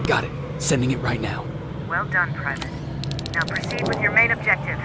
Got it. Sending it right now. Well done, Private. Now proceed with your main objective.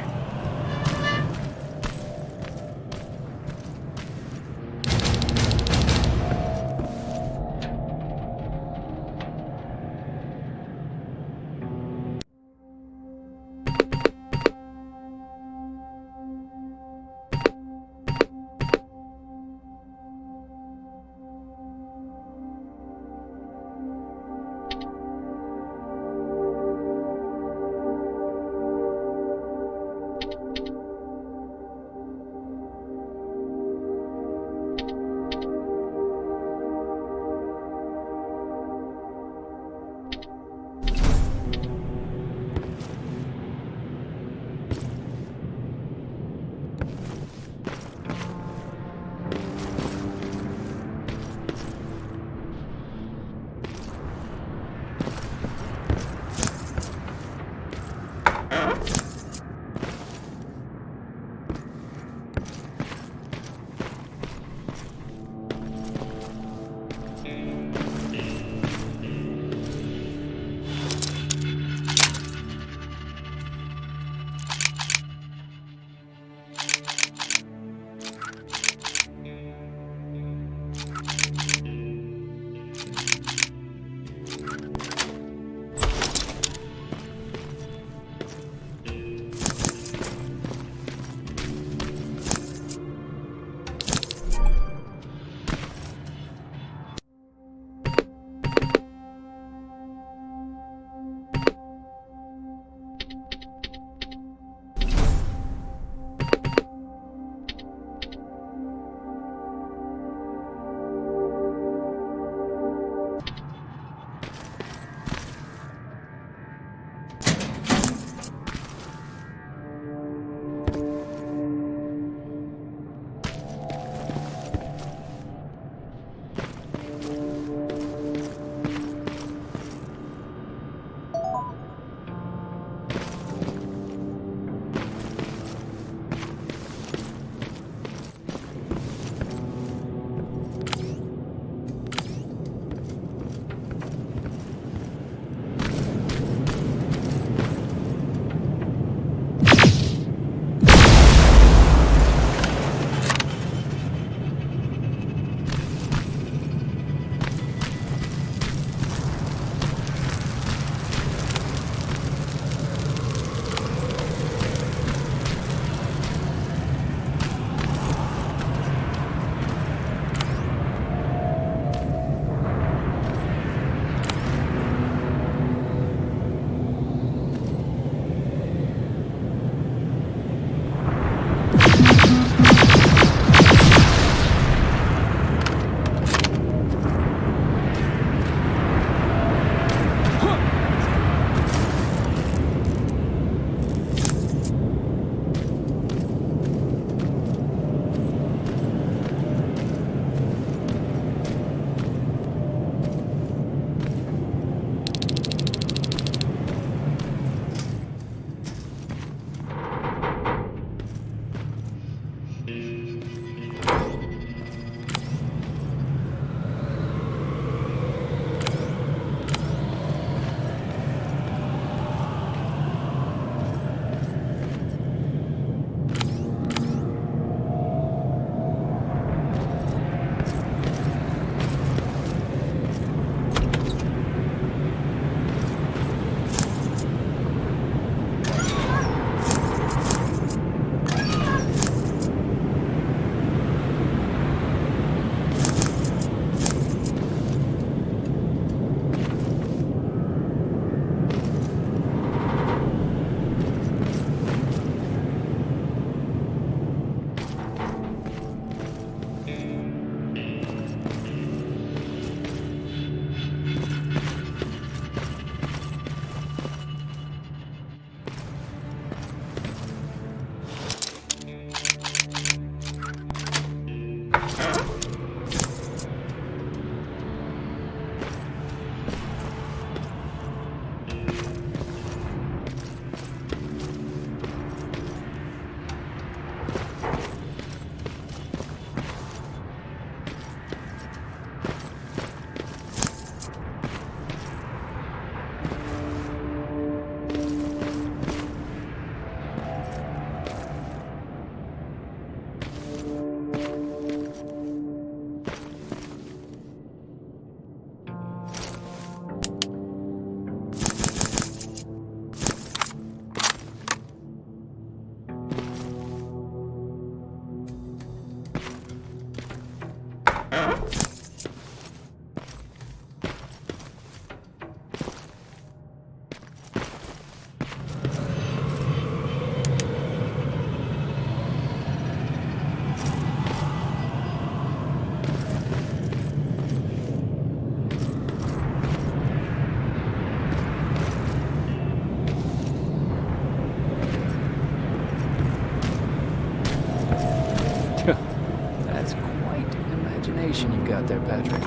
got there, Patrick?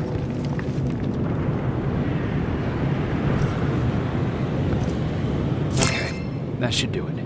Okay, that should do it.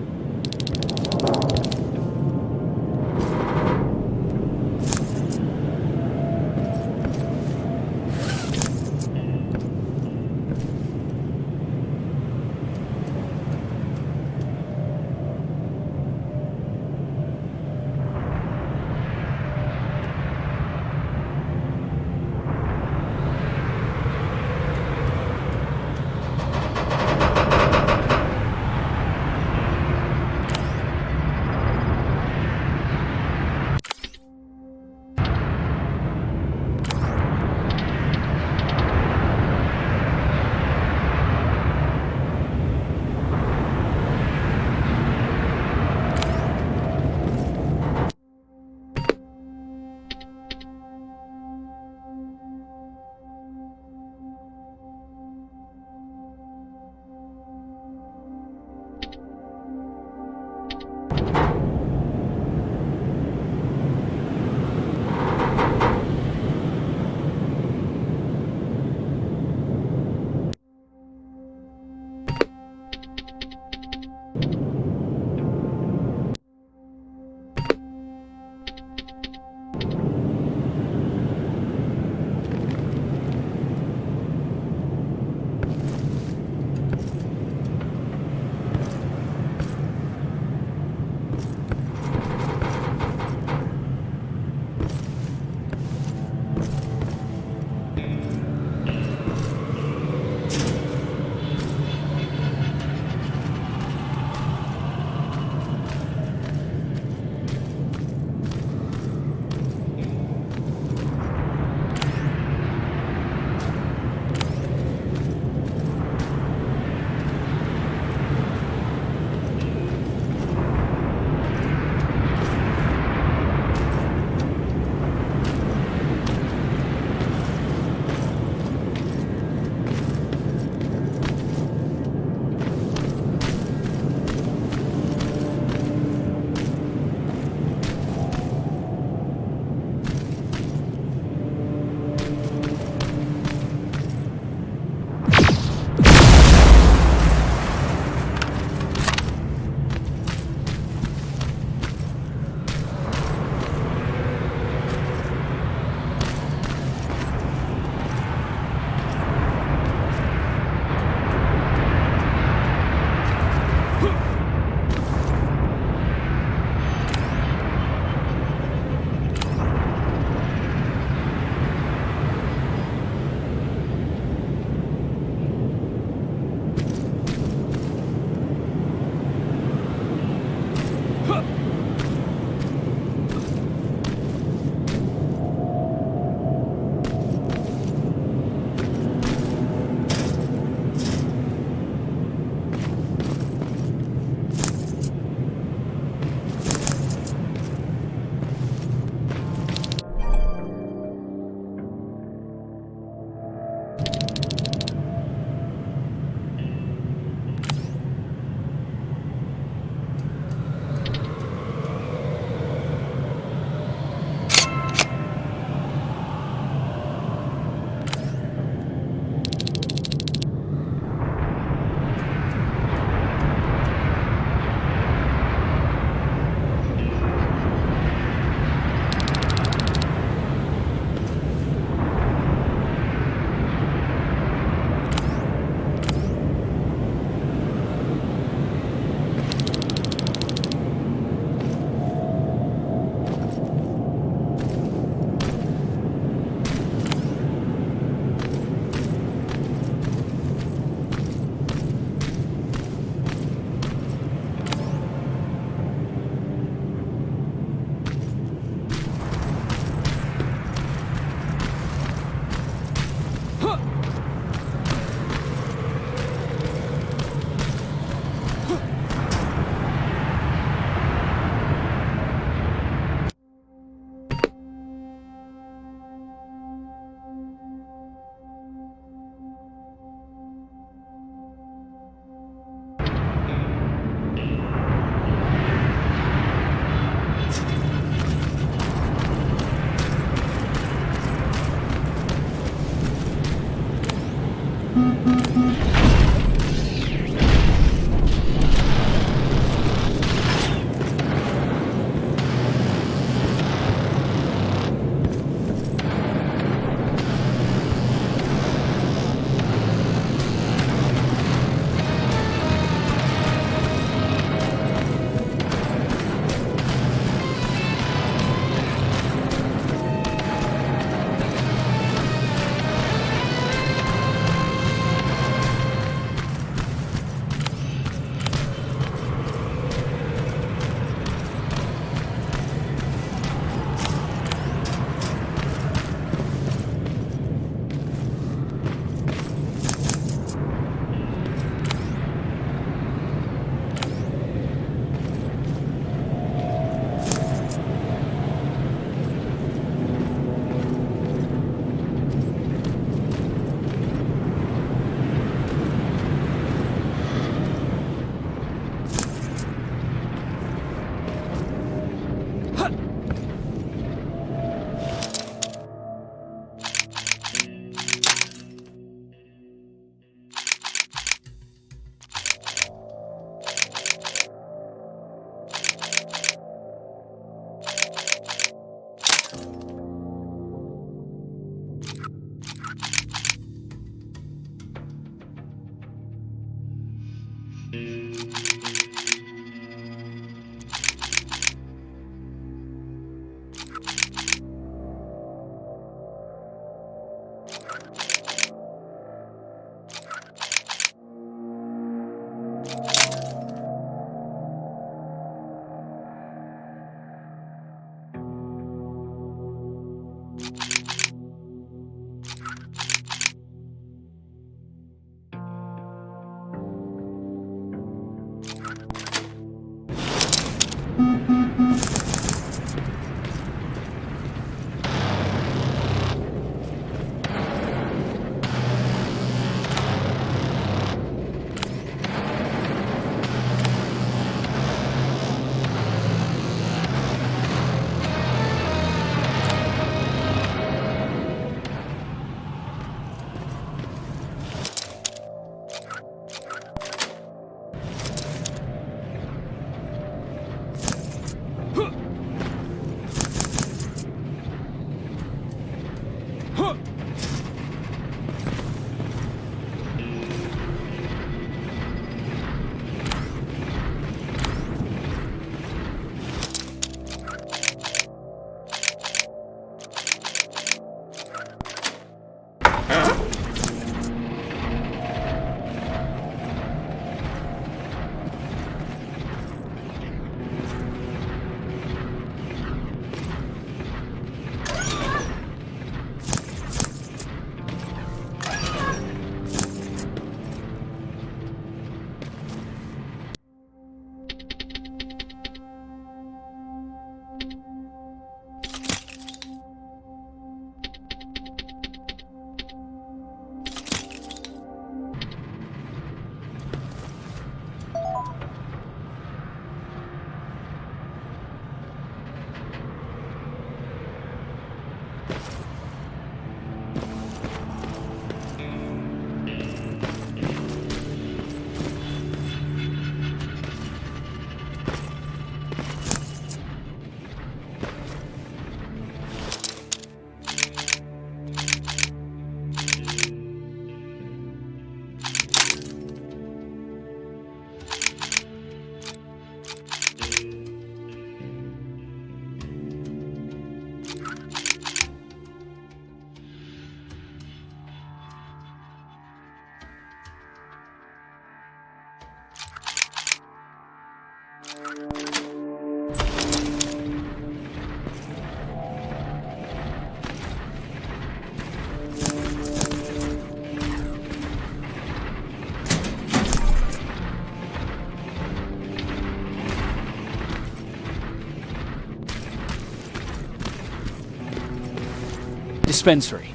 Dispensary.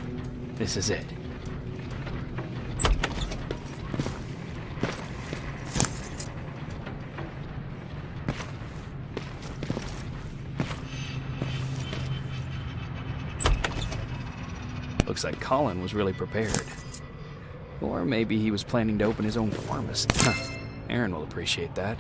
This is it. Looks like Colin was really prepared. Or maybe he was planning to open his own pharmacy. Huh. Aaron will appreciate that.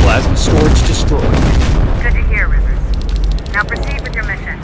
Plasma storage destroyed. Good to hear, Rivers. Now proceed with your mission.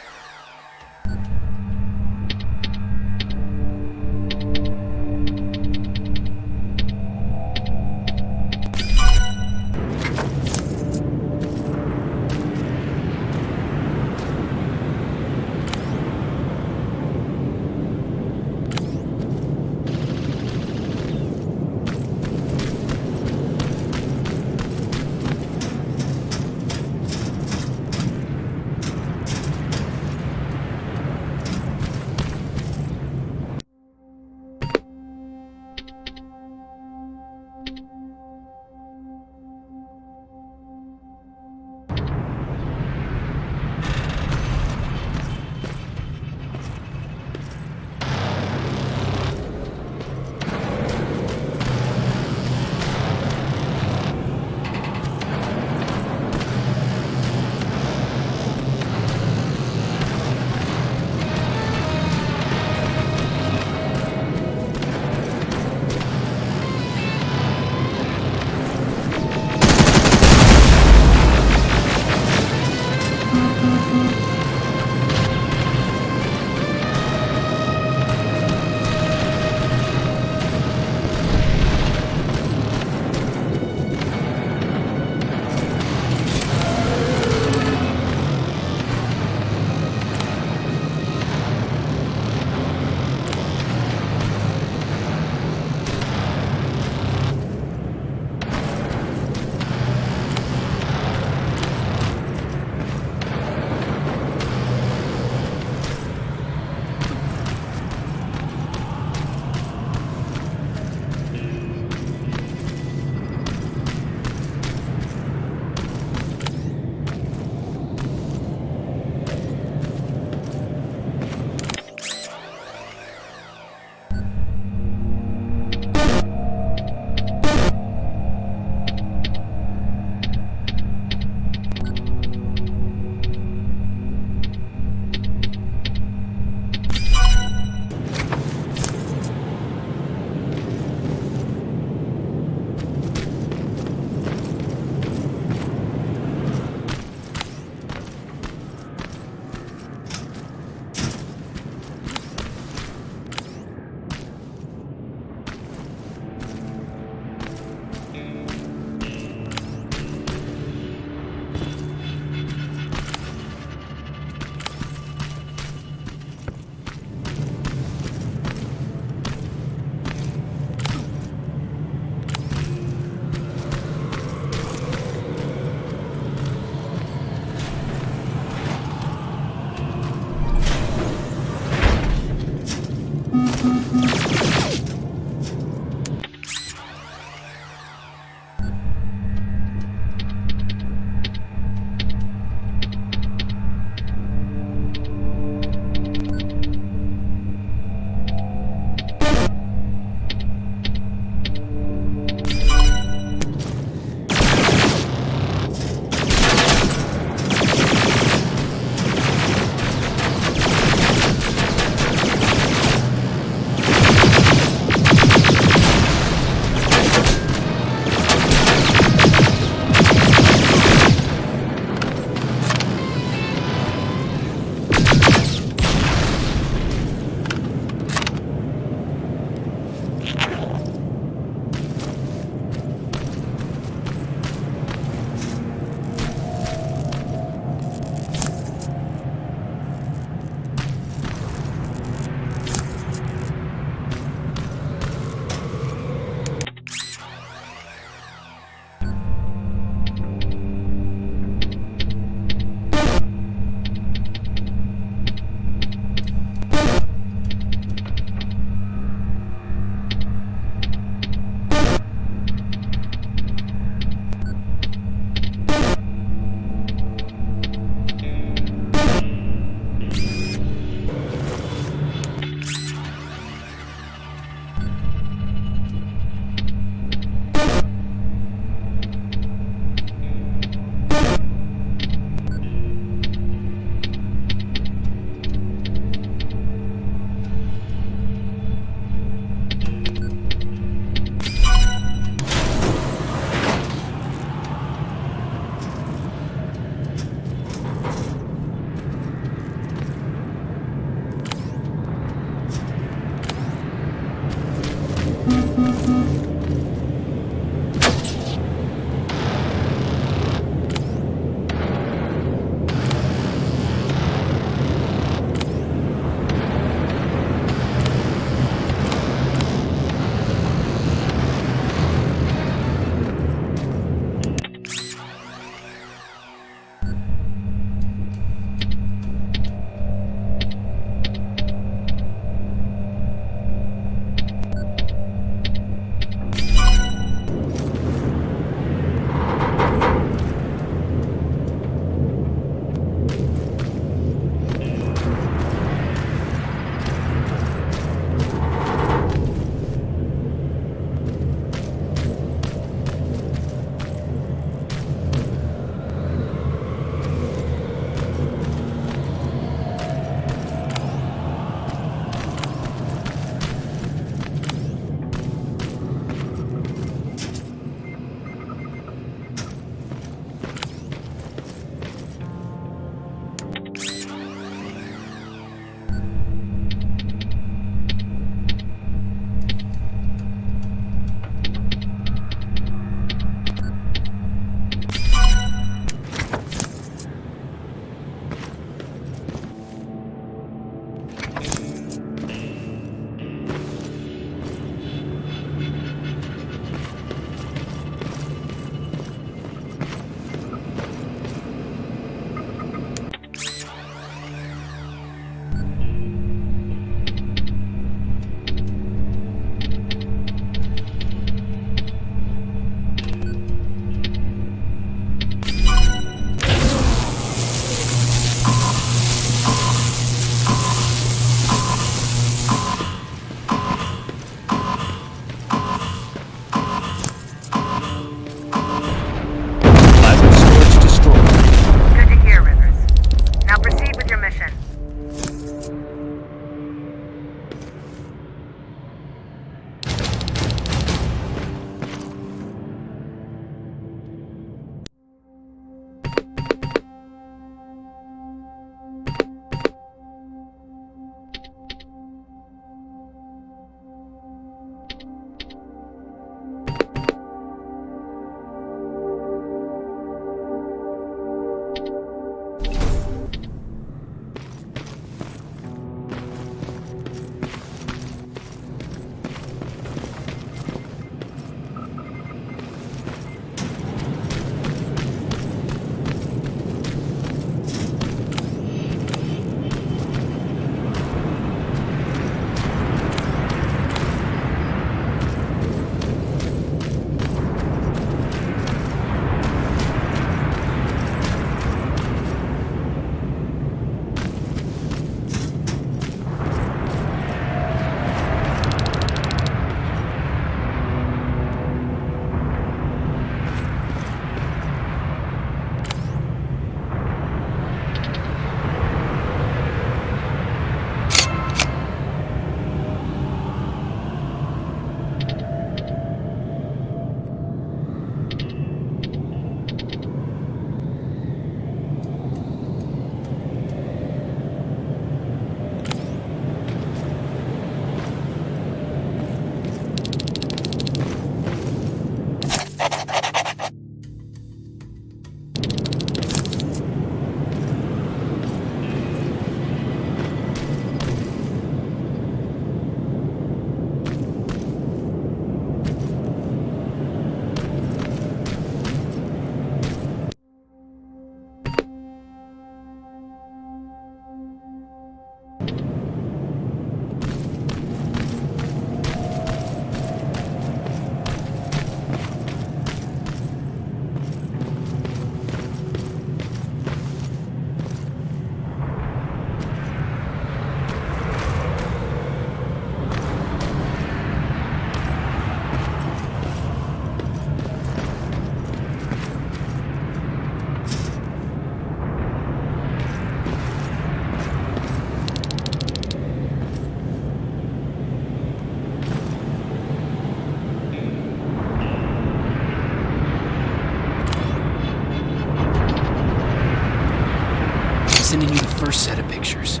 Sending you the first set of pictures.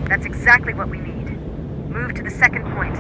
That's exactly what we need. Move to the second point.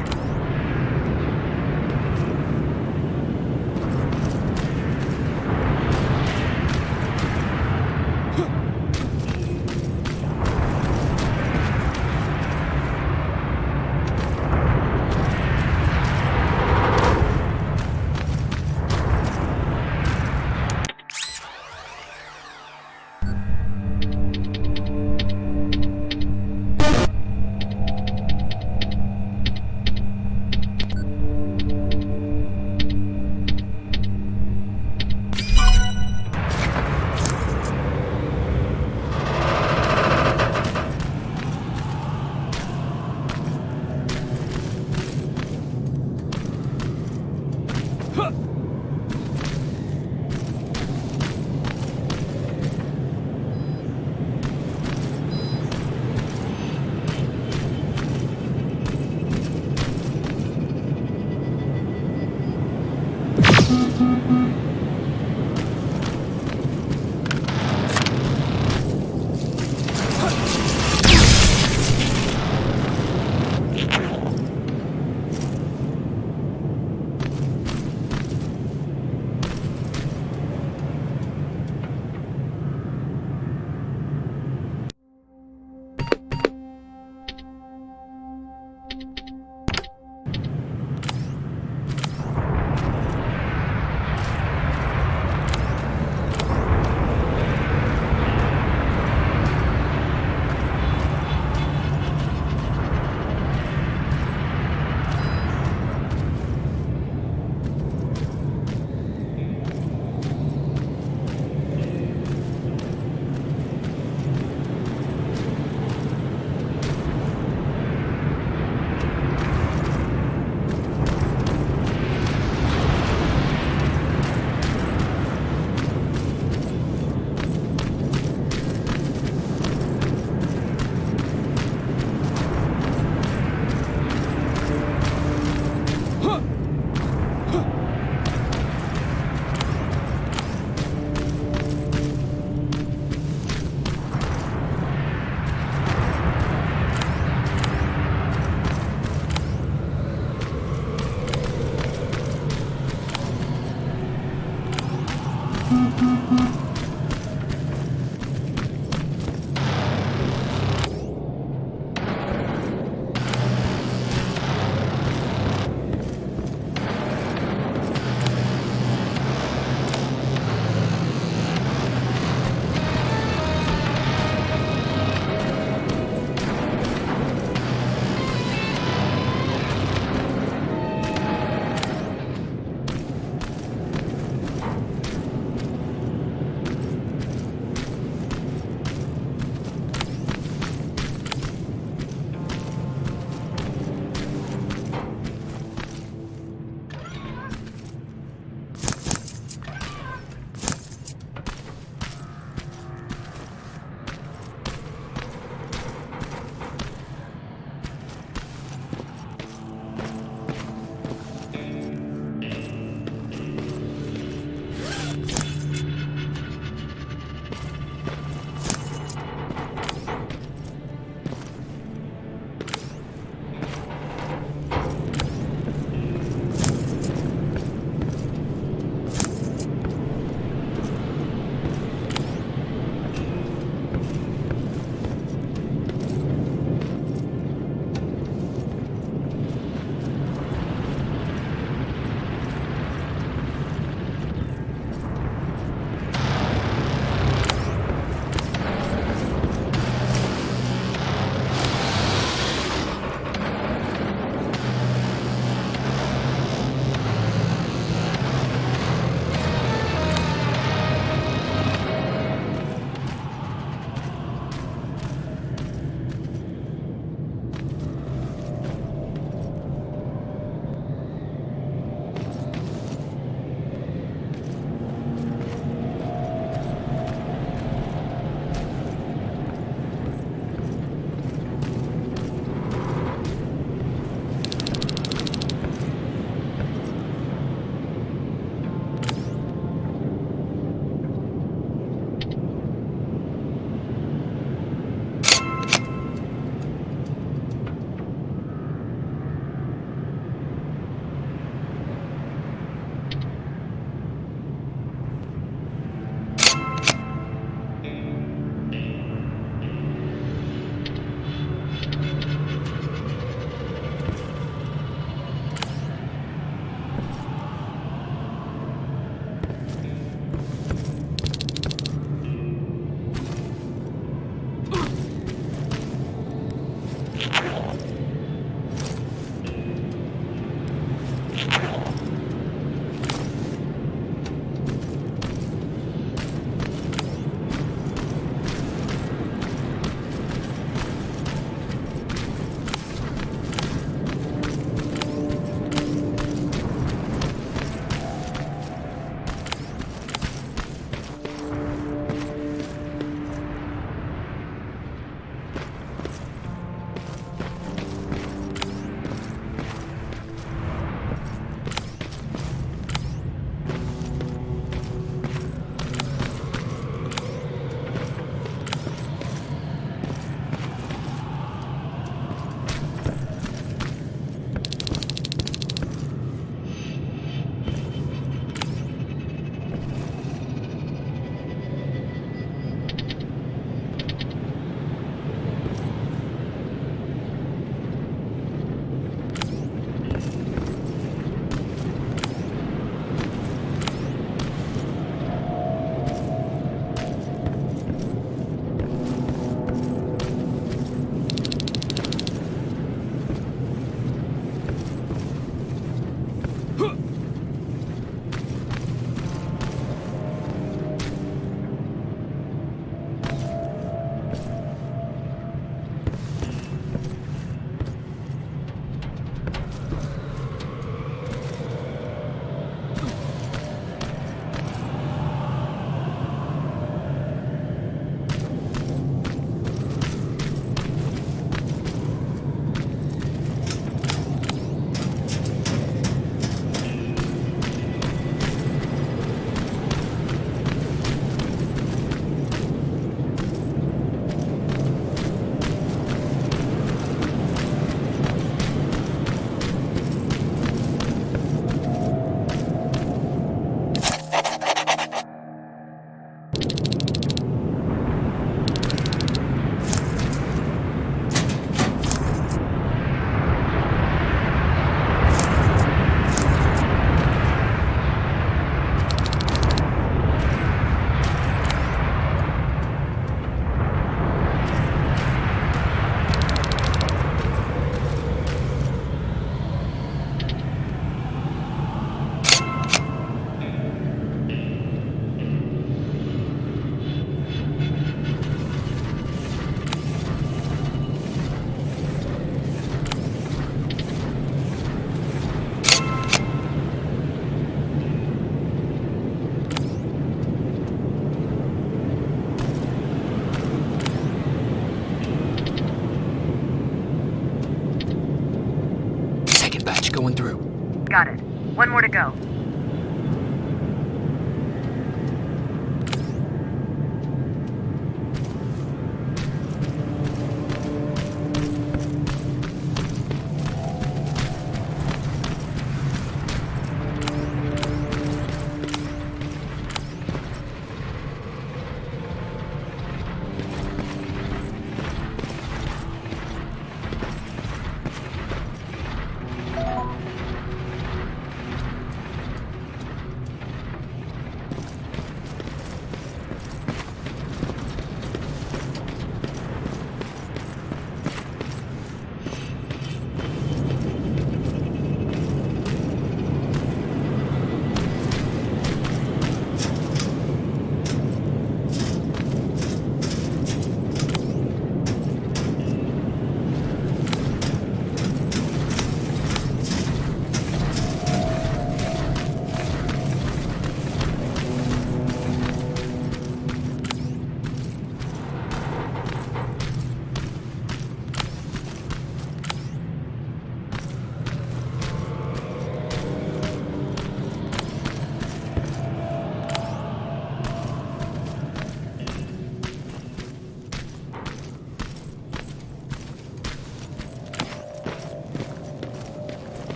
Got it. One more to go.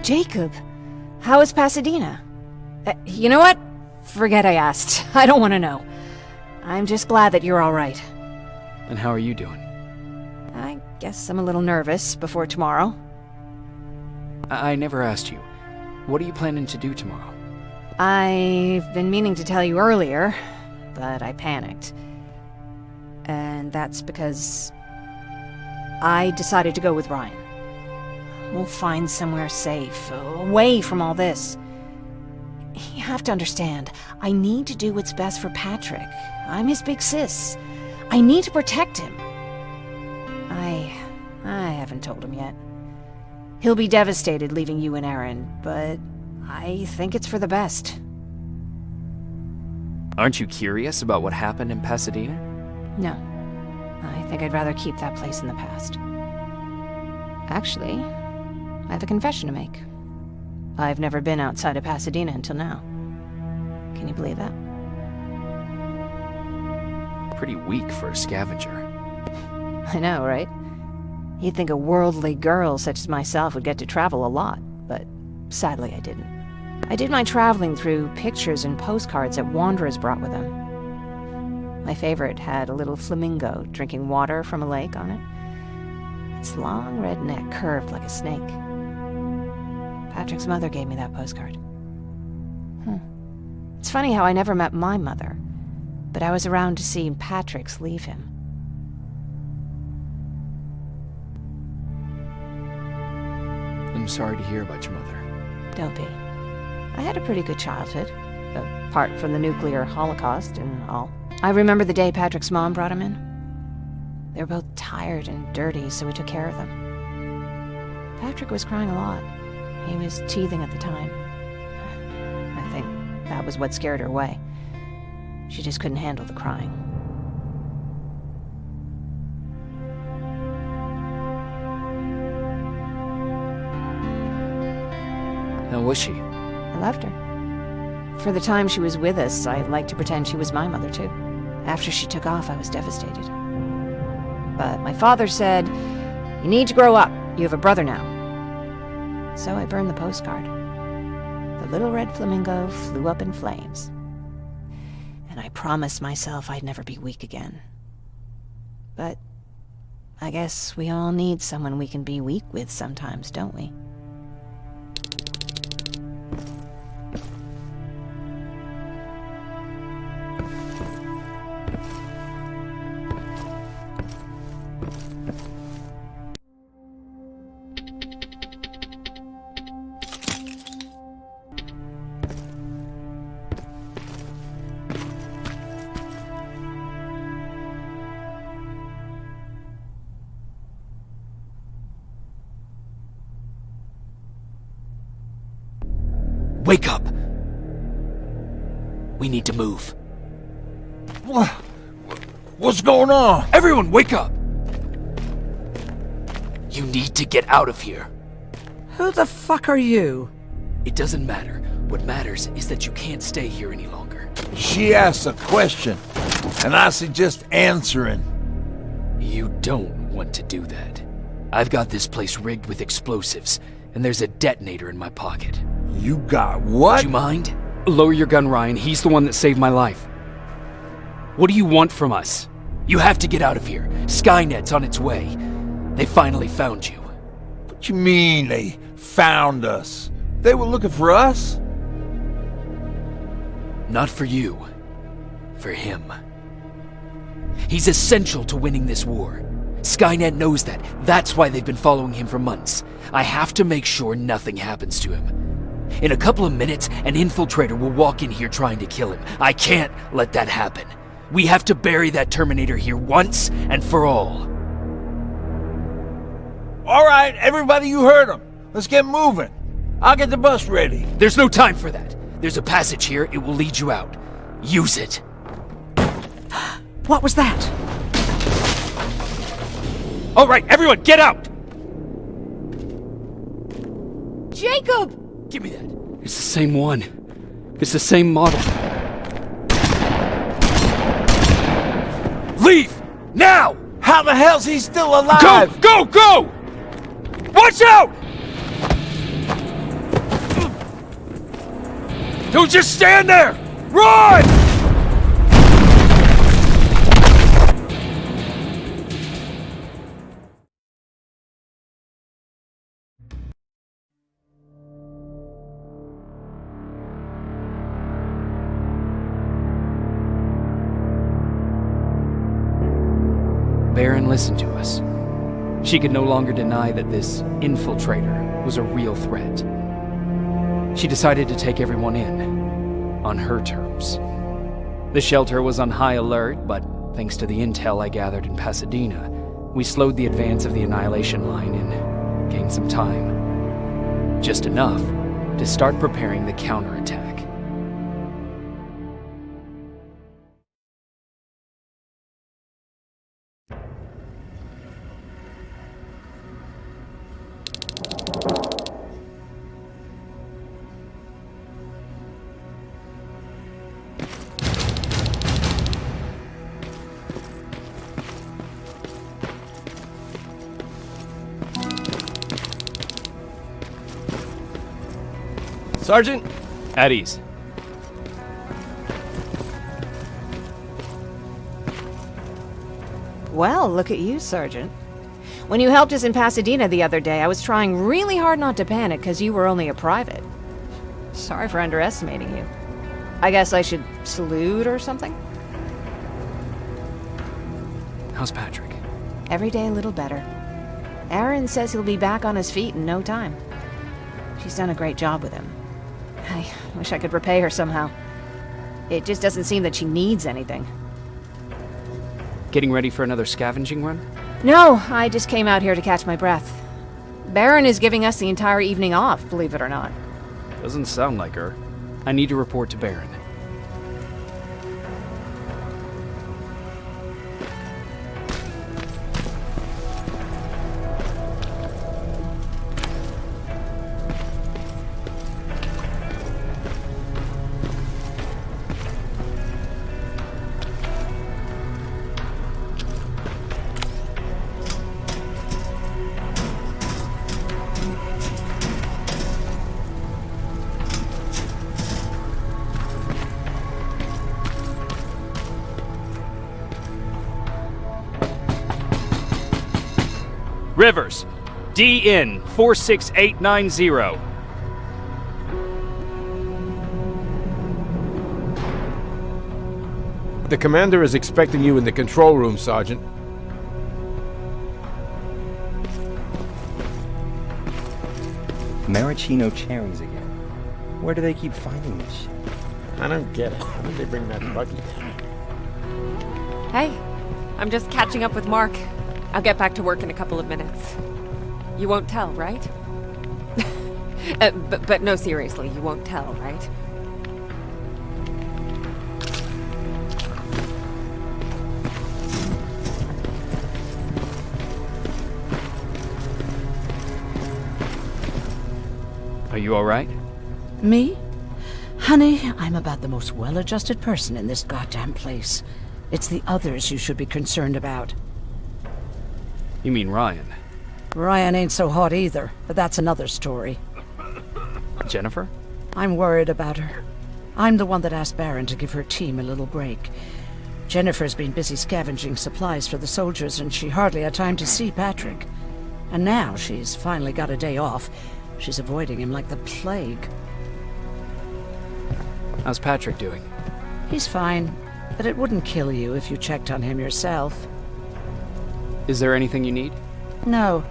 Jacob, how is Pasadena? You know what? Forget I asked. I don't want to know. I'm just glad that you're all right. And how are you doing? I guess I'm a little nervous before tomorrow. I never asked you. What are you planning to do tomorrow? I've been meaning to tell you earlier, but I panicked. And that's because I decided to go with Ryan. We'll find somewhere safe, away from all this. You have to understand, I need to do what's best for Patrick. I'm his big sis. I need to protect him. I haven't told him yet. He'll be devastated leaving you and Aaron, but I think it's for the best. Aren't you curious about what happened in Pasadena? No. I think I'd rather keep that place in the past. Actually, I have a confession to make. I've never been outside of Pasadena until now. Can you believe that? Pretty weak for a scavenger. I know, right? You'd think a worldly girl such as myself would get to travel a lot, but sadly I didn't. I did my traveling through pictures and postcards that wanderers brought with them. My favorite had a little flamingo drinking water from a lake on it. Its long red neck curved like a snake. Patrick's mother gave me that postcard. It's funny how I never met my mother, but I was around to see Patrick's leave him. I'm sorry to hear about your mother. Don't be. I had a pretty good childhood, apart from the nuclear holocaust and all. I remember the day Patrick's mom brought him in. They were both tired and dirty, so we took care of them. Patrick was crying a lot. He was teething at the time. I think that was what scared her away. She just couldn't handle the crying. How was she? I loved her. For the time she was with us, I liked to pretend she was my mother, too. After she took off, I was devastated. But my father said, "You need to grow up. You have a brother now." So I burned the postcard. The little red flamingo flew up in flames. And I promised myself I'd never be weak again. But I guess we all need someone we can be weak with sometimes, don't we? Wake up! We need to move. What's going on? Everyone, wake up! You need to get out of here. Who the fuck are you? It doesn't matter. What matters is that you can't stay here any longer. She asks a question, and I suggest answering. You don't want to do that. I've got this place rigged with explosives, and there's a detonator in my pocket. You got what? Do you mind? Lower your gun, Ryan. He's the one that saved my life. What do you want from us? You have to get out of here. Skynet's on its way. They finally found you. What you mean they found us? They were looking for us? Not for you. For him. He's essential to winning this war. Skynet knows that. That's why they've been following him for months. I have to make sure nothing happens to him. In a couple of minutes, an infiltrator will walk in here trying to kill him. I can't let that happen. We have to bury that Terminator here once and for all. All right, everybody, you heard him. Let's get moving. I'll get the bus ready. There's no time for that. There's a passage here. It will lead you out. Use it. What was that? All right, everyone, get out! Jacob! Give me that. It's the same one. It's the same model. Leave! Now! How the hell's he still alive? Go! Go! Go! Watch out! Don't just stand there! Run! Baron listened to us. She could no longer deny that this infiltrator was a real threat. She decided to take everyone in, on her terms. The shelter was on high alert, but thanks to the intel I gathered in Pasadena, we slowed the advance of the Annihilation Line and gained some time. Just enough to start preparing the counterattack. Sergeant? At ease. Well, look at you, Sergeant. When you helped us in Pasadena the other day, I was trying really hard not to panic because you were only a private. Sorry for underestimating you. I guess I should salute or something? How's Patrick? Every day a little better. Aaron says he'll be back on his feet in no time. She's done a great job with him. I wish I could repay her somehow. It just doesn't seem that she needs anything. Getting ready for another scavenging run? No, I just came out here to catch my breath. Baron is giving us the entire evening off, believe it or not. Doesn't sound like her. I need to report to Baron. Rivers, DN 46890. The commander is expecting you in the control room, Sergeant. Maraschino cherries again. Where do they keep finding this shit? I don't get it. How did they bring that buggy down? Hey, I'm just catching up with Mark. I'll get back to work in a couple of minutes. You won't tell, right? But no, seriously, you won't tell, right? Are you all right? Me? Honey, I'm about the most well-adjusted person in this goddamn place. It's the others you should be concerned about. You mean Ryan? Ryan ain't so hot either, but that's another story. Jennifer? I'm worried about her. I'm the one that asked Baron to give her team a little break. Jennifer's been busy scavenging supplies for the soldiers, and she hardly had time to see Patrick. And now she's finally got a day off. She's avoiding him like the plague. How's Patrick doing? He's fine, but it wouldn't kill you if you checked on him yourself. Is there anything you need? No.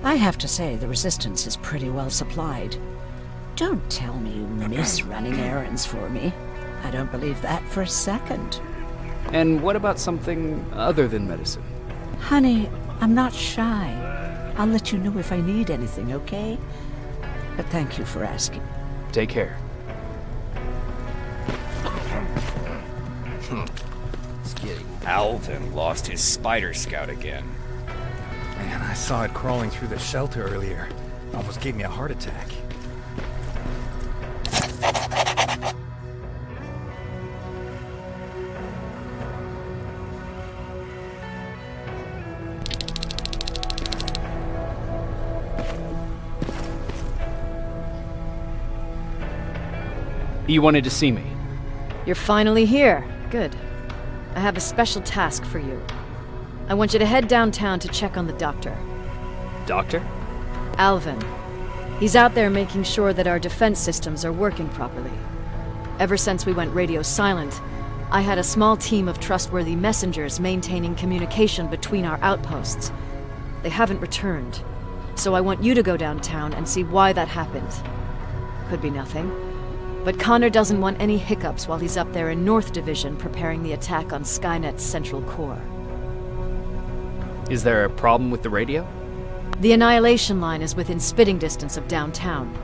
I have to say the Resistance is pretty well supplied. Don't tell me you miss running errands for me. I don't believe that for a second. And what about something other than medicine? Honey, I'm not shy. I'll let you know if I need anything, okay? But thank you for asking. Take care. Alvin lost his Spider Scout again. Man, I saw it crawling through the shelter earlier. Almost gave me a heart attack. You wanted to see me? You're finally here. Good. I have a special task for you. I want you to head downtown to check on the doctor. Doctor? Alvin. He's out there making sure that our defense systems are working properly. Ever since we went radio silent, I had a small team of trustworthy messengers maintaining communication between our outposts. They haven't returned, so I want you to go downtown and see why that happened. Could be nothing, but Connor doesn't want any hiccups while he's up there in North Division preparing the attack on Skynet's central core. Is there a problem with the radio? The Annihilation Line is within spitting distance of downtown.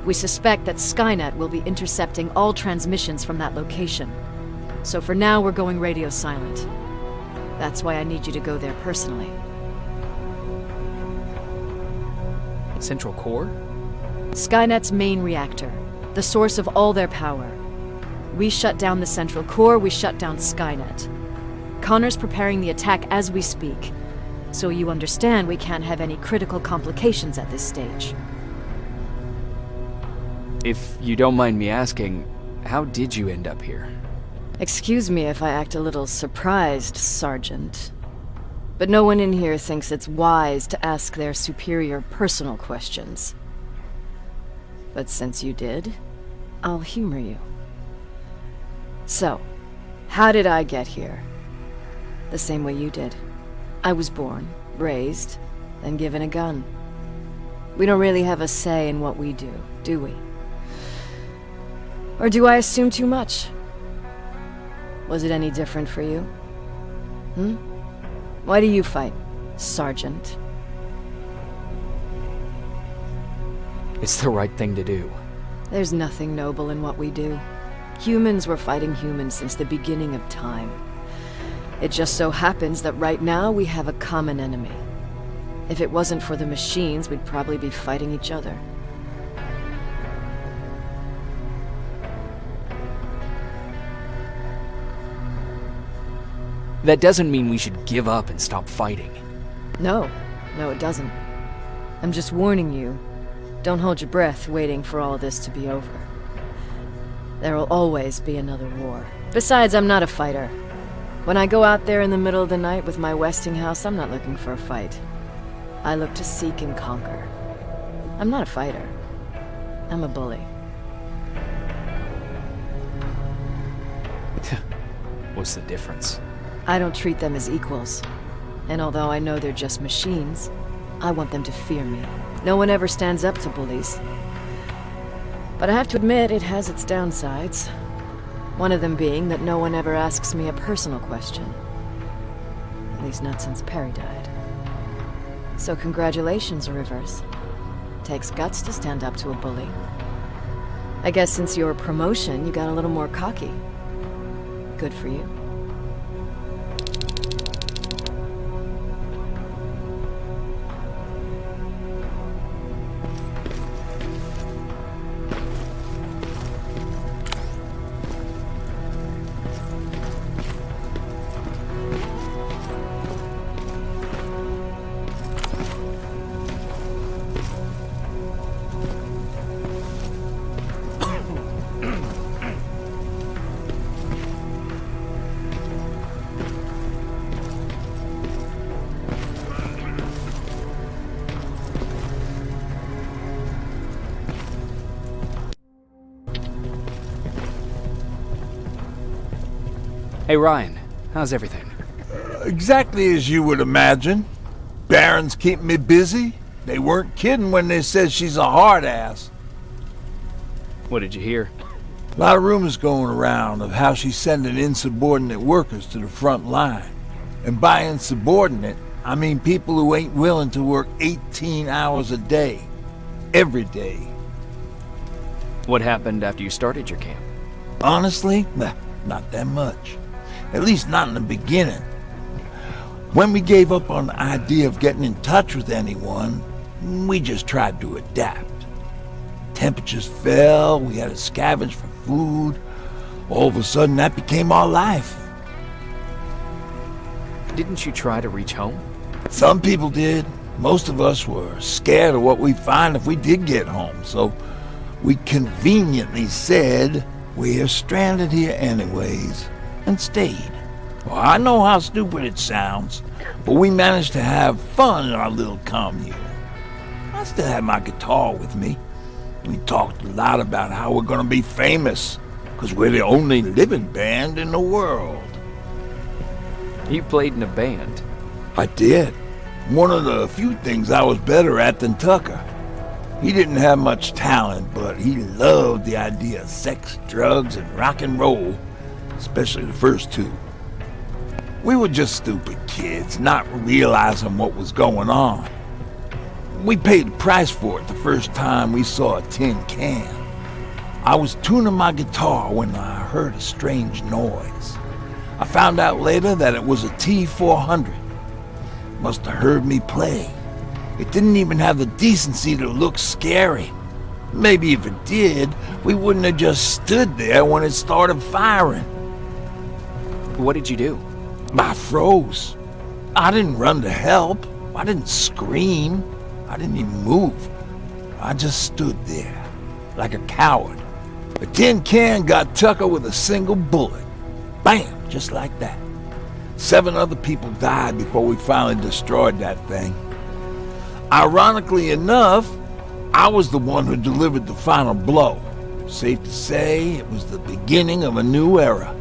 We suspect that Skynet will be intercepting all transmissions from that location. So for now, we're going radio silent. That's why I need you to go there personally. Central core? Skynet's main reactor, the source of all their power. We shut down the central core, we shut down Skynet. Connor's preparing the attack as we speak, so you understand we can't have any critical complications at this stage. If you don't mind me asking, how did you end up here? Excuse me if I act a little surprised, Sergeant. But no one in here thinks it's wise to ask their superior personal questions. But since you did, I'll humor you. So, how did I get here? The same way you did. I was born, raised, then given a gun. We don't really have a say in what we do we? Or do I assume too much? Was it any different for you? Why do you fight, Sergeant? It's the right thing to do. There's nothing noble in what we do. Humans were fighting humans since the beginning of time. It just so happens that right now we have a common enemy. If it wasn't for the machines, we'd probably be fighting each other. That doesn't mean we should give up and stop fighting. No, it doesn't. I'm just warning you. Don't hold your breath waiting for all this to be over. There will always be another war. Besides, I'm not a fighter. When I go out there in the middle of the night with my Westinghouse, I'm not looking for a fight. I look to seek and conquer. I'm not a fighter. I'm a bully. What's the difference? I don't treat them as equals. And although I know they're just machines, I want them to fear me. No one ever stands up to bullies. But I have to admit, it has its downsides. One of them being that no one ever asks me a personal question. At least not since Perry died. So congratulations, Rivers. Takes guts to stand up to a bully. I guess since your promotion, you got a little more cocky. Good for you. Hey Ryan, how's everything? Exactly as you would imagine. Baron's keeping me busy. They weren't kidding when they said she's a hard ass. What did you hear? A lot of rumors going around of how she's sending insubordinate workers to the front line. And by insubordinate, I mean people who ain't willing to work 18 hours a day. Every day. What happened after you started your camp? Honestly, not that much. At least not in the beginning. When we gave up on the idea of getting in touch with anyone, we just tried to adapt. Temperatures fell, we had to scavenge for food. All of a sudden, that became our life. Didn't you try to reach home? Some people did. Most of us were scared of what we'd find if we did get home, so we conveniently said We're stranded here anyways, and stayed. Well, I know how stupid it sounds, but we managed to have fun in our little commune. I still have my guitar with me. We talked a lot about how we're gonna be famous, because we're the only living band in the world. You played in a band? I did. One of the few things I was better at than Tucker. He didn't have much talent, but he loved the idea of sex, drugs, and rock and roll, especially the first two. We were just stupid kids, not realizing what was going on. We paid the price for it the first time we saw a tin can. I was tuning my guitar when I heard a strange noise. I found out later that it was a T-400. Must have heard me play. It didn't even have the decency to look scary. Maybe if it did, we wouldn't have just stood there when it started firing. What did you do? I froze. I didn't run to help. I didn't scream. I didn't even move. I just stood there, like a coward. The tin can got Tucker with a single bullet. Bam! Just like that. 7 other people died before we finally destroyed that thing. Ironically enough, I was the one who delivered the final blow. Safe to say, it was the beginning of a new era.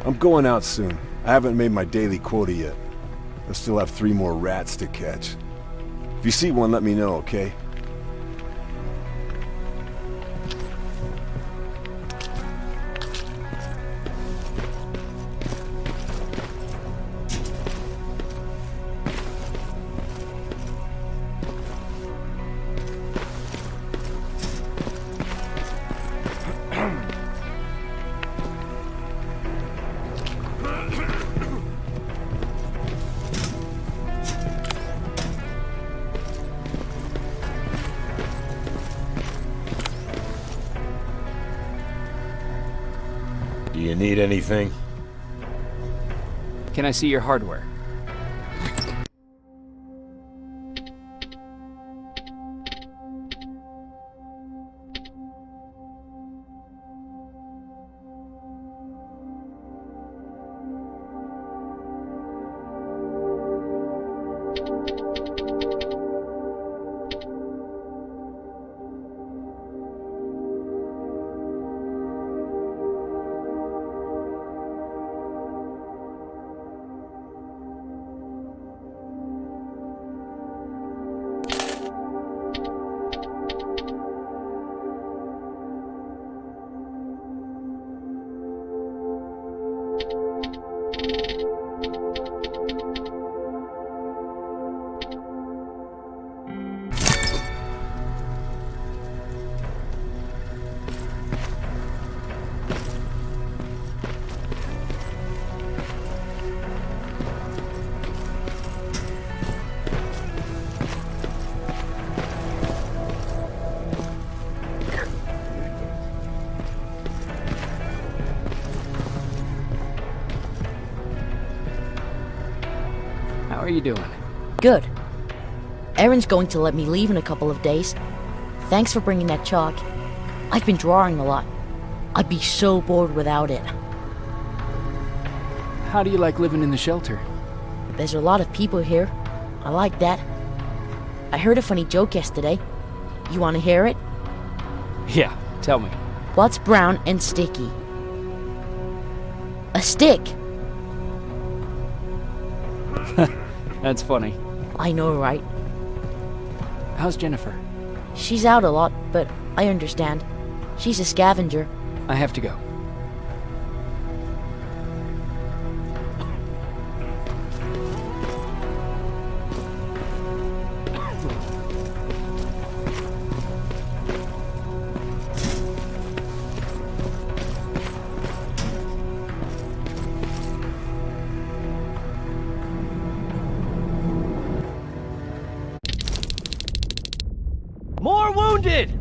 I'm going out soon. I haven't made my daily quota yet. I still have 3 more rats to catch. If you see one, let me know, okay? Do you need anything? Can I see your hardware? How are you doing? Good. Erin's going to let me leave in a couple of days. Thanks for bringing that chalk. I've been drawing a lot. I'd be so bored without it. How do you like living in the shelter? There's a lot of people here. I like that. I heard a funny joke yesterday. You want to hear it? Yeah, tell me. What's brown and sticky? A stick! That's funny. I know, right? How's Jennifer? She's out a lot, but I understand. She's a scavenger. I have to go. More wounded!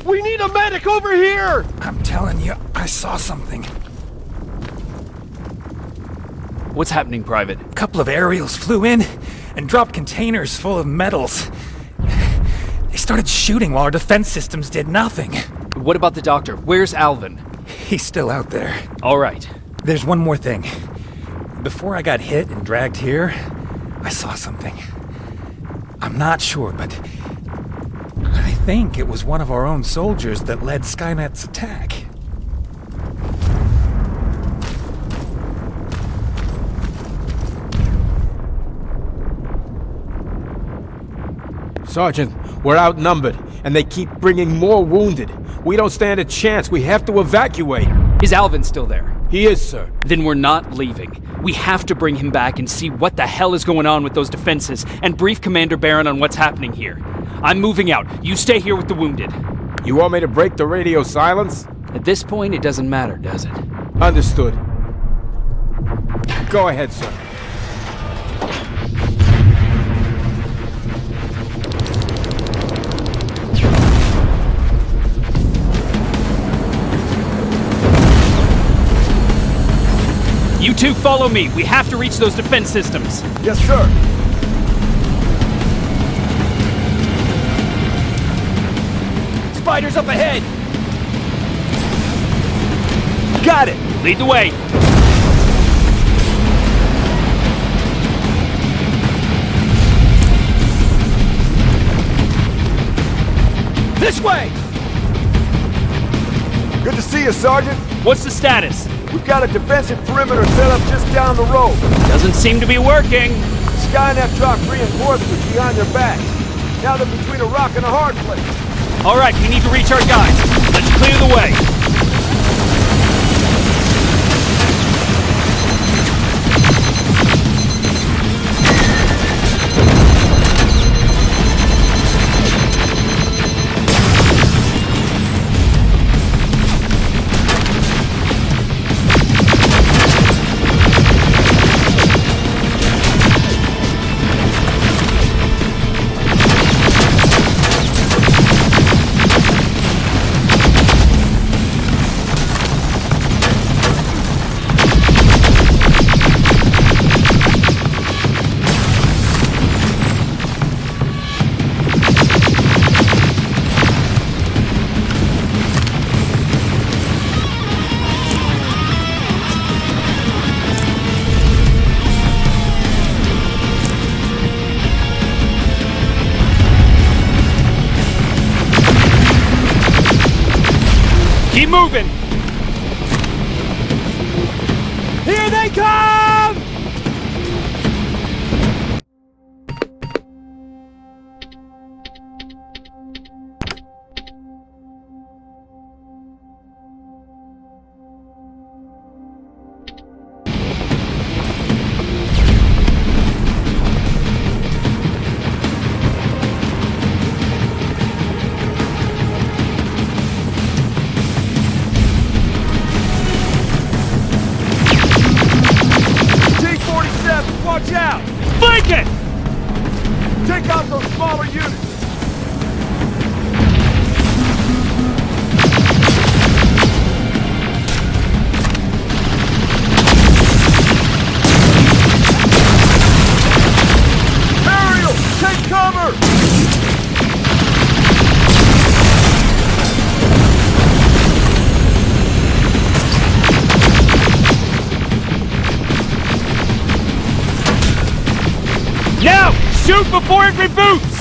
We need a medic over here! I'm telling you, I saw something. What's happening, Private? A couple of aerials flew in and dropped containers full of metals. They started shooting while our defense systems did nothing. What about the doctor? Where's Alvin? He's still out there. All right. There's one more thing. Before I got hit and dragged here, I saw something. I'm not sure, but I think it was one of our own soldiers that led Skynet's attack. Sergeant, we're outnumbered, and they keep bringing more wounded. We don't stand a chance. We have to evacuate. Is Alvin still there? He is, sir. Then we're not leaving. We have to bring him back and see what the hell is going on with those defenses and brief Commander Barron on what's happening here. I'm moving out. You stay here with the wounded. You want me to break the radio silence? At this point, it doesn't matter, does it? Understood. Go ahead, sir. You two follow me. We have to reach those defense systems. Yes, sir. Spiders up ahead. Got it. Lead the way. This way! Good to see you, Sergeant. What's the status? We've got a defensive perimeter set up just down the road. Doesn't seem to be working. Skynet dropped reinforcements behind their backs. Now they're between a rock and a hard place. All right, we need to reach our guys. Let's clear the way. Keep moving! Here they come! Watch out! Flank it! Take out those smaller units! Ariel, take cover! Now! Shoot before it reboots!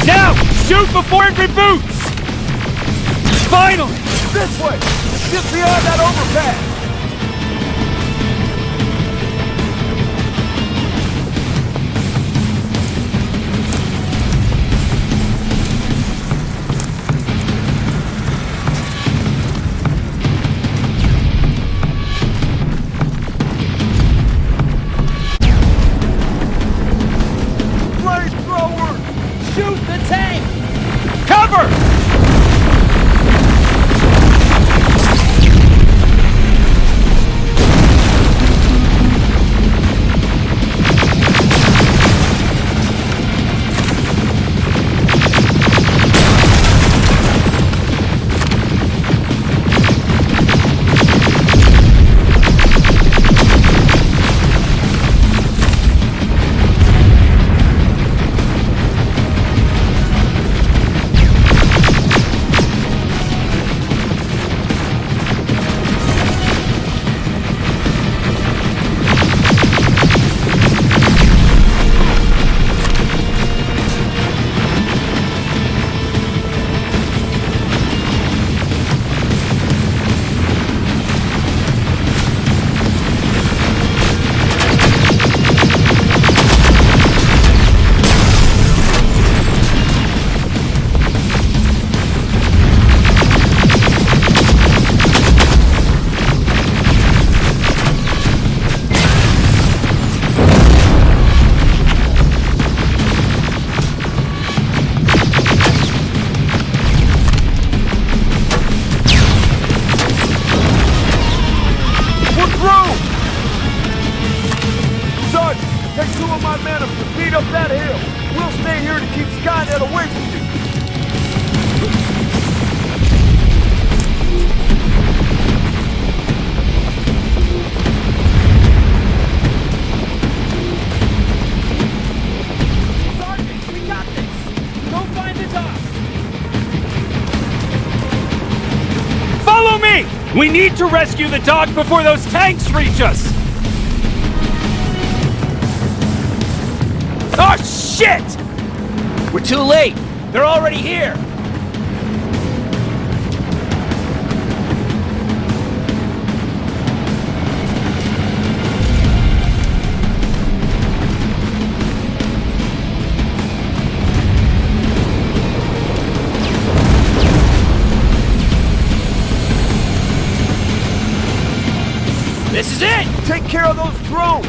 Now! Shoot before it reboots! Finally! This way! Just beyond that overpass! We need to rescue the dog before those tanks reach us! Oh, shit! We're too late! They're already here! This is it! Take care of those drones!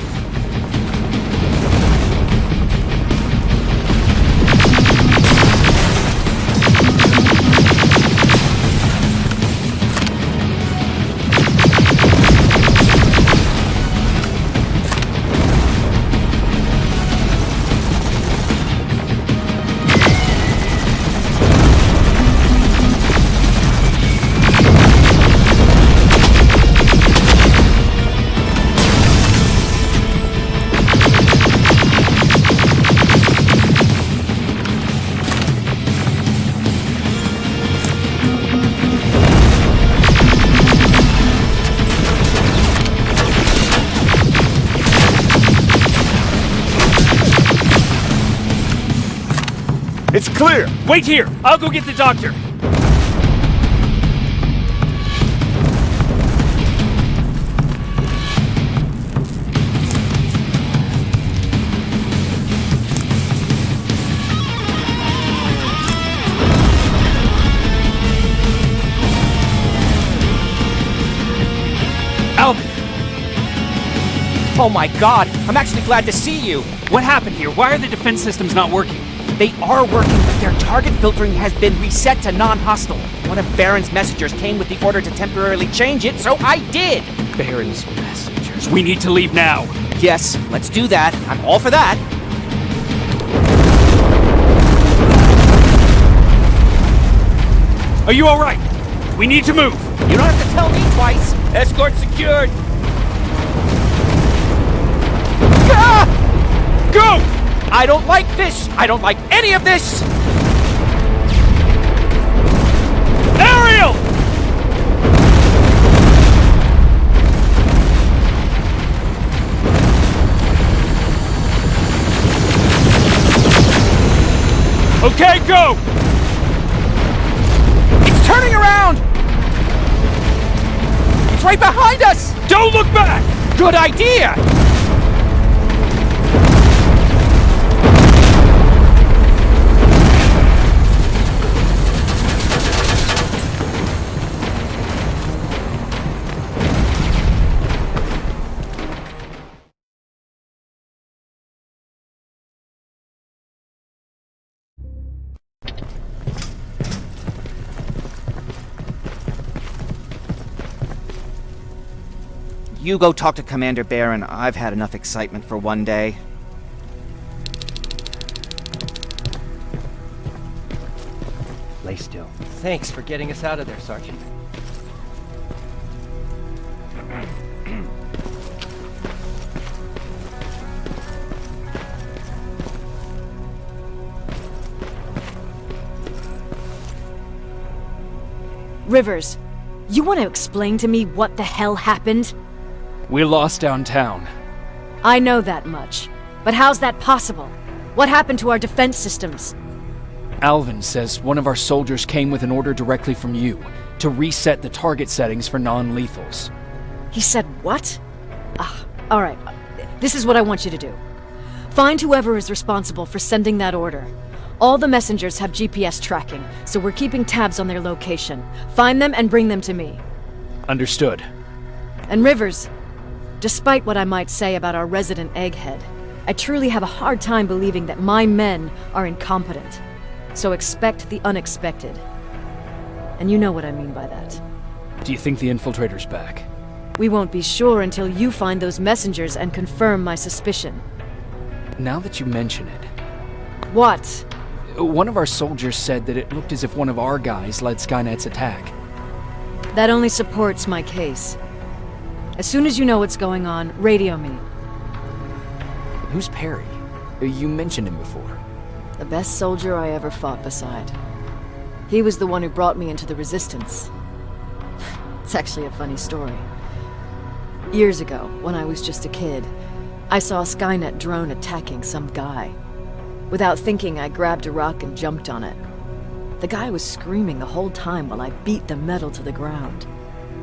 It's clear! Wait here! I'll go get the doctor! Alvin! Oh my god! I'm actually glad to see you! What happened here? Why are the defense systems not working? They are working, but their target filtering has been reset to non-hostile. One of Baron's messengers came with the order to temporarily change it, so I did! Baron's messengers. We need to leave now. Yes, let's do that. I'm all for that. Are you alright? We need to move. You don't have to tell me twice. Escort secured. Ah! Go! I don't like this! I don't like any of this! Ariel! Okay, go! It's turning around! It's right behind us! Don't look back! Good idea! You go talk to Commander Barron. I've had enough excitement for one day. Lay still. Thanks for getting us out of there, Sergeant. Rivers, you want to explain to me what the hell happened? We lost downtown. I know that much. But how's that possible? What happened to our defense systems? Alvin says one of our soldiers came with an order directly from you to reset the target settings for non-lethals. He said what? Alright. This is what I want you to do. Find whoever is responsible for sending that order. All the messengers have GPS tracking, so we're keeping tabs on their location. Find them and bring them to me. Understood. And Rivers, despite what I might say about our resident egghead, I truly have a hard time believing that my men are incompetent. So expect the unexpected. And you know what I mean by that. Do you think the infiltrator's back? We won't be sure until you find those messengers and confirm my suspicion. Now that you mention it... What? One of our soldiers said that it looked as if one of our guys led Skynet's attack. That only supports my case. As soon as you know what's going on, radio me. Who's Perry? You mentioned him before. The best soldier I ever fought beside. He was the one who brought me into the Resistance. It's actually a funny story. Years ago, when I was just a kid, I saw a Skynet drone attacking some guy. Without thinking, I grabbed a rock and jumped on it. The guy was screaming the whole time while I beat the metal to the ground.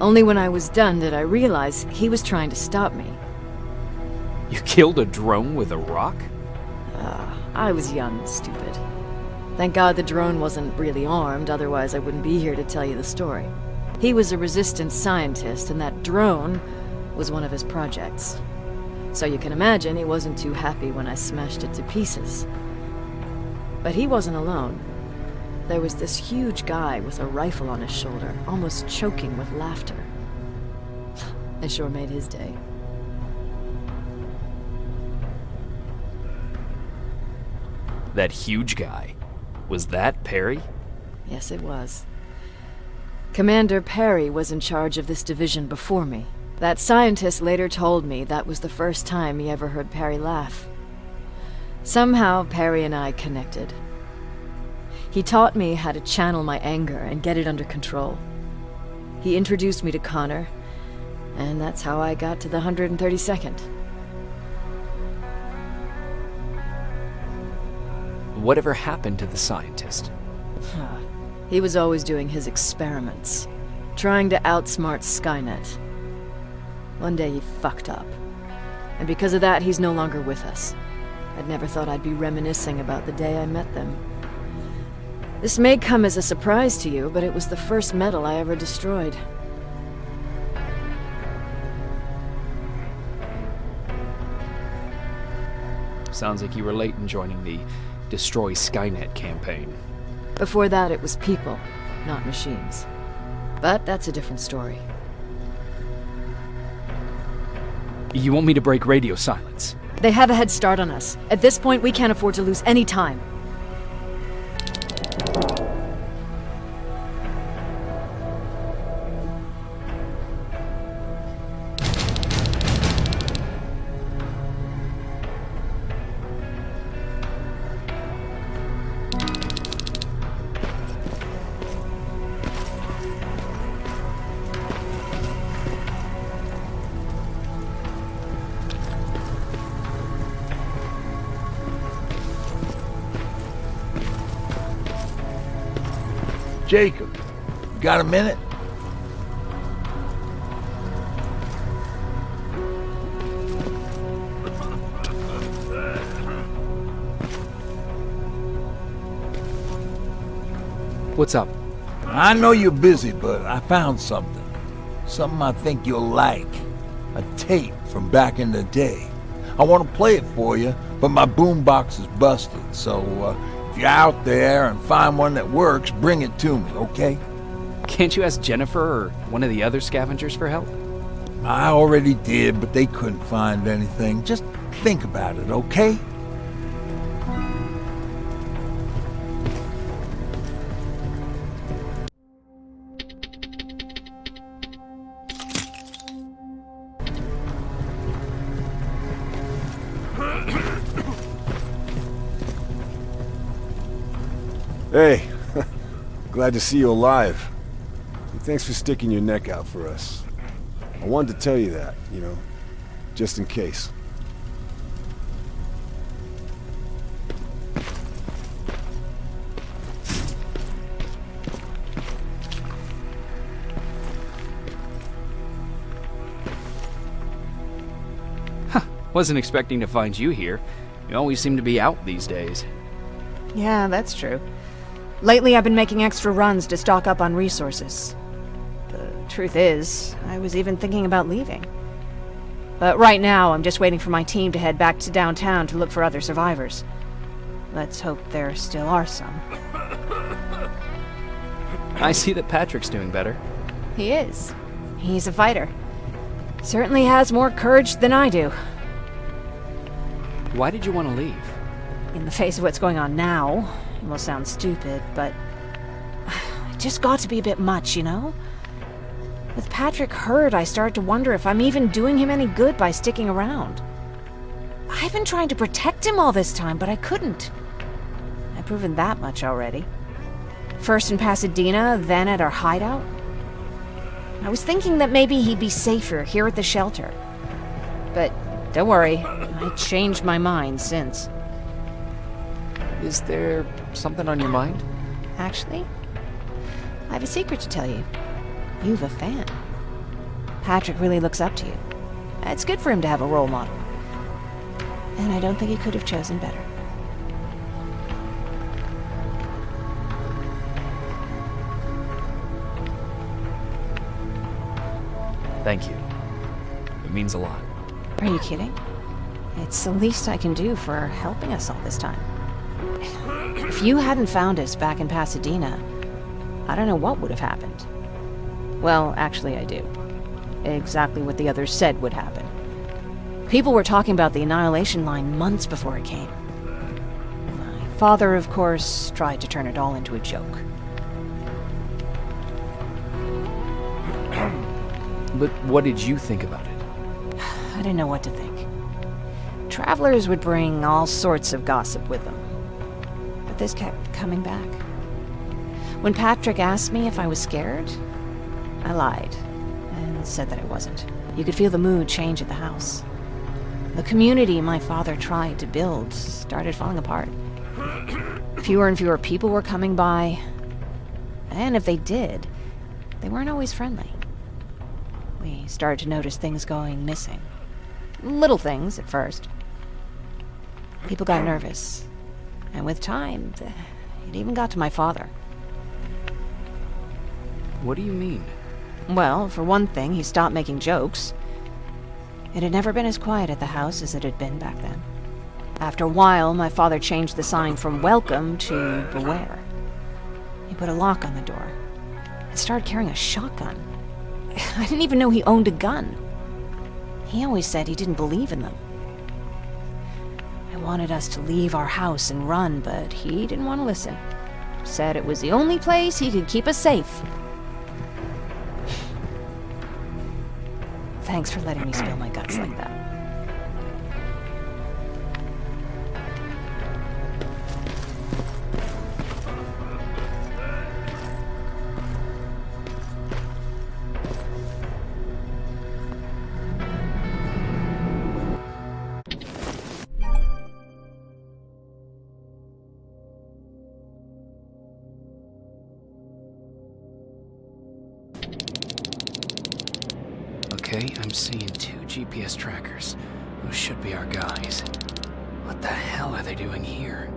Only when I was done did I realize he was trying to stop me. You killed a drone with a rock? I was young and stupid. Thank God the drone wasn't really armed, otherwise I wouldn't be here to tell you the story. He was a Resistance scientist, and that drone was one of his projects. So you can imagine he wasn't too happy when I smashed it to pieces. But he wasn't alone. There was this huge guy with a rifle on his shoulder, almost choking with laughter. I sure made his day. That huge guy. Was that Perry? Yes, it was. Commander Perry was in charge of this division before me. That scientist later told me that was the first time he ever heard Perry laugh. Somehow, Perry and I connected. He taught me how to channel my anger and get it under control. He introduced me to Connor, and that's how I got to the 132nd. Whatever happened to the scientist? He was always doing his experiments, trying to outsmart Skynet. One day he fucked up, and because of that he's no longer with us. I'd never thought I'd be reminiscing about the day I met them. This may come as a surprise to you, but it was the first metal I ever destroyed. Sounds like you were late in joining the Destroy Skynet campaign. Before that, it was people, not machines. But that's a different story. You want me to break radio silence? They have a head start on us. At this point, we can't afford to lose any time. Jacob, you got a minute? What's up? I know you're busy, but I found something. Something I think you'll like. A tape from back in the day. I want to play it for you, but my boombox is busted, so if you're out there and find one that works, bring it to me, okay? Can't you ask Jennifer or one of the other scavengers for help? I already did, but they couldn't find anything. Just think about it, okay? Hey, glad to see you alive. And thanks for sticking your neck out for us. I wanted to tell you that, you know, just in case. Wasn't expecting to find you here. You always seem to be out these days. Yeah, that's true. Lately I've been making extra runs to stock up on resources. The truth is, I was even thinking about leaving. But right now, I'm just waiting for my team to head back to downtown to look for other survivors. Let's hope there still are some. I see that Patrick's doing better. He is. He's a fighter. Certainly has more courage than I do. Why did you want to leave? In the face of what's going on now, it will sound stupid, but it just got to be a bit much, you know? With Patrick hurt, I started to wonder if I'm even doing him any good by sticking around. I've been trying to protect him all this time, but I couldn't. I've proven that much already. First in Pasadena, then at our hideout. I was thinking that maybe he'd be safer here at the shelter. But don't worry, I changed my mind since. Is there something on your mind? Actually, I have a secret to tell you. You've a fan. Patrick really looks up to you. It's good for him to have a role model. And I don't think he could have chosen better. Thank you. It means a lot. Are you kidding? It's the least I can do for helping us all this time. If you hadn't found us back in Pasadena, I don't know what would have happened. Well, actually I do. Exactly what the others said would happen. People were talking about the Annihilation Line months before it came. My father, of course, tried to turn it all into a joke. But what did you think about it? I didn't know what to think. Travelers would bring all sorts of gossip with them. But this kept coming back. When Patrick asked me if I was scared, I lied and said that I wasn't. You could feel the mood change at the house. The community my father tried to build started falling apart. Fewer and fewer people were coming by, and if they did, they weren't always friendly. We started to notice things going missing. Little things at first. People got nervous, and with time, it even got to my father. What do you mean? Well, for one thing, he stopped making jokes. It had never been as quiet at the house as it had been back then. After a while, my father changed the sign from welcome to beware. He put a lock on the door and started carrying a shotgun. I didn't even know he owned a gun. He always said he didn't believe in them. I wanted us to leave our house and run, but he didn't want to listen. Said it was the only place he could keep us safe. Thanks for letting me spill my guts like that. Okay, I'm seeing 2 GPS trackers. Those should be our guys. What the hell are they doing here?